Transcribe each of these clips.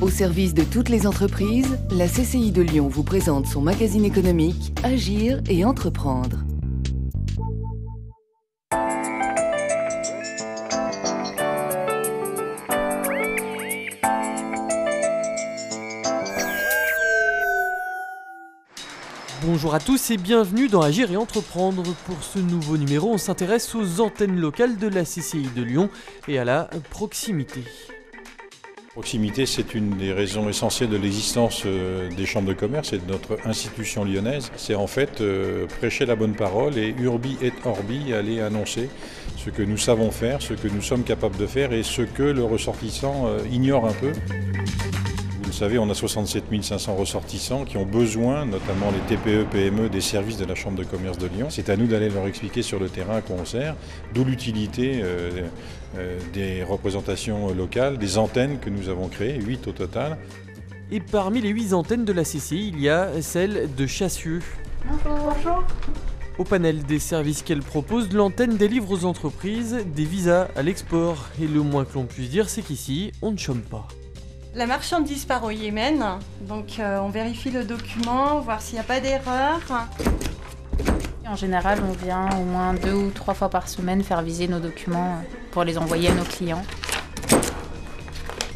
Au service de toutes les entreprises, la CCI de Lyon vous présente son magazine économique Agir et entreprendre. Bonjour à tous et bienvenue dans Agir et entreprendre. Pour ce nouveau numéro, on s'intéresse aux antennes locales de la CCI de Lyon et à la proximité. Proximité, c'est une des raisons essentielles de l'existence des chambres de commerce et de notre institution lyonnaise. C'est en fait prêcher la bonne parole et urbi et orbi aller annoncer ce que nous savons faire, ce que nous sommes capables de faire et ce que le ressortissant ignore un peu. Vous le savez, on a 67 500 ressortissants qui ont besoin, notamment les TPE, PME, des services de la Chambre de commerce de Lyon. C'est à nous d'aller leur expliquer sur le terrain à quoi on sert, d'où l'utilité des représentations locales, des antennes que nous avons créées, 8 au total. Et parmi les 8 antennes de la CCI, il y a celle de Chassieux. Bonjour. Au panel des services qu'elle propose, l'antenne délivre aux entreprises des visas à l'export. Et le moins que l'on puisse dire, c'est qu'ici, on ne chôme pas. La marchandise part au Yémen, donc on vérifie le document, voir s'il n'y a pas d'erreur. En général, on vient au moins 2 ou 3 fois par semaine faire viser nos documents pour les envoyer à nos clients.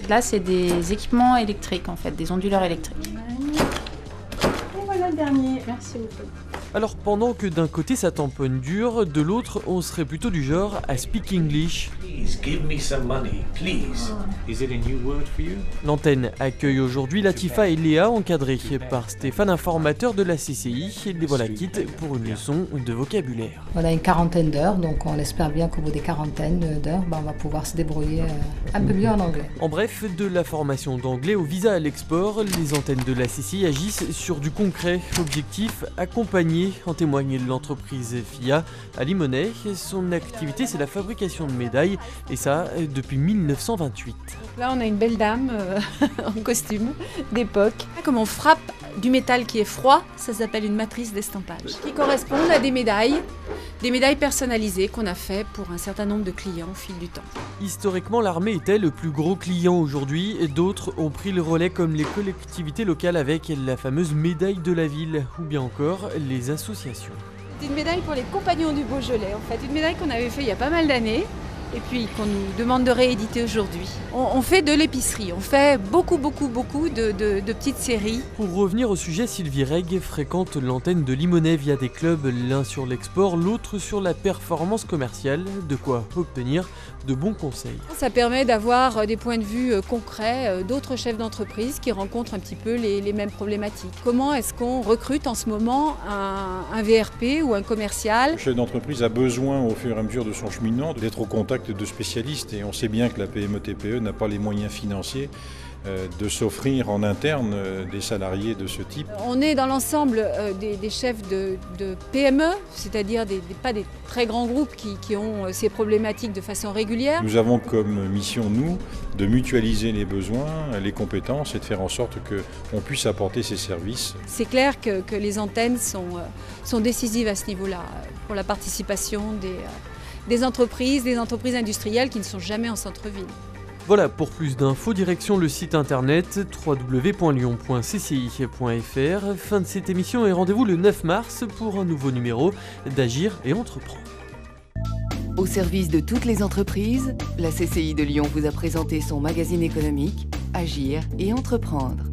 Là, c'est des équipements électriques en fait, des onduleurs électriques. Et voilà le dernier. Merci beaucoup. Alors pendant que d'un côté ça tamponne dur, de l'autre on serait plutôt du genre à speak English. Please give me some money, please. Is it a new word for you? L'antenne accueille aujourd'hui Latifa et Léa, encadrés par Stéphane, informateur de la CCI. Les voilà quittes pour une leçon de vocabulaire. On a une quarantaine d'heures, donc on espère bien qu'au bout des quarantaines d'heures, on va pouvoir se débrouiller un peu mieux en anglais. En bref, de la formation d'anglais au visa à l'export, les antennes de la CCI agissent sur du concret. Objectif, accompagner. En témoigne l'entreprise FIA à Limonest. Son activité, c'est la fabrication de médailles, et ça depuis 1928. Là, on a une belle dame en costume d'époque. Comme on frappe du métal qui est froid, ça s'appelle une matrice d'estampage, qui correspondent à des médailles personnalisées qu'on a fait pour un certain nombre de clients au fil du temps. Historiquement, l'armée était le plus gros client aujourd'hui, et d'autres ont pris le relais comme les collectivités locales avec la fameuse médaille de la ville, ou bien encore les associations. C'est une médaille pour les compagnons du Beaujolais, en fait, une médaille qu'on avait fait il y a pas mal d'années, et puis qu'on nous demande de rééditer aujourd'hui. On fait de l'épicerie, on fait beaucoup de petites séries. Pour revenir au sujet, Sylvie Reg fréquente l'antenne de Limonest via des clubs, l'un sur l'export, l'autre sur la performance commerciale, de quoi obtenir de bons conseils. Ça permet d'avoir des points de vue concrets d'autres chefs d'entreprise qui rencontrent un petit peu les mêmes problématiques. Comment est-ce qu'on recrute en ce moment un VRP ou un commercial? Le chef d'entreprise a besoin au fur et à mesure de son cheminement d'être au contact de spécialistes, et on sait bien que la PME-TPE n'a pas les moyens financiers de s'offrir en interne des salariés de ce type. On est dans l'ensemble des chefs de PME, c'est-à-dire pas des très grands groupes qui ont ces problématiques de façon régulière. Nous avons comme mission, nous, de mutualiser les besoins, les compétences et de faire en sorte qu'on puisse apporter ces services. C'est clair que les antennes sont décisives à ce niveau-là pour la participation des entreprises industrielles qui ne sont jamais en centre-ville. Voilà, pour plus d'infos, direction le site internet www.lyon.cci.fr. Fin de cette émission et rendez-vous le 9 mars pour un nouveau numéro d'Agir et entreprendre. Au service de toutes les entreprises, la CCI de Lyon vous a présenté son magazine économique Agir et entreprendre.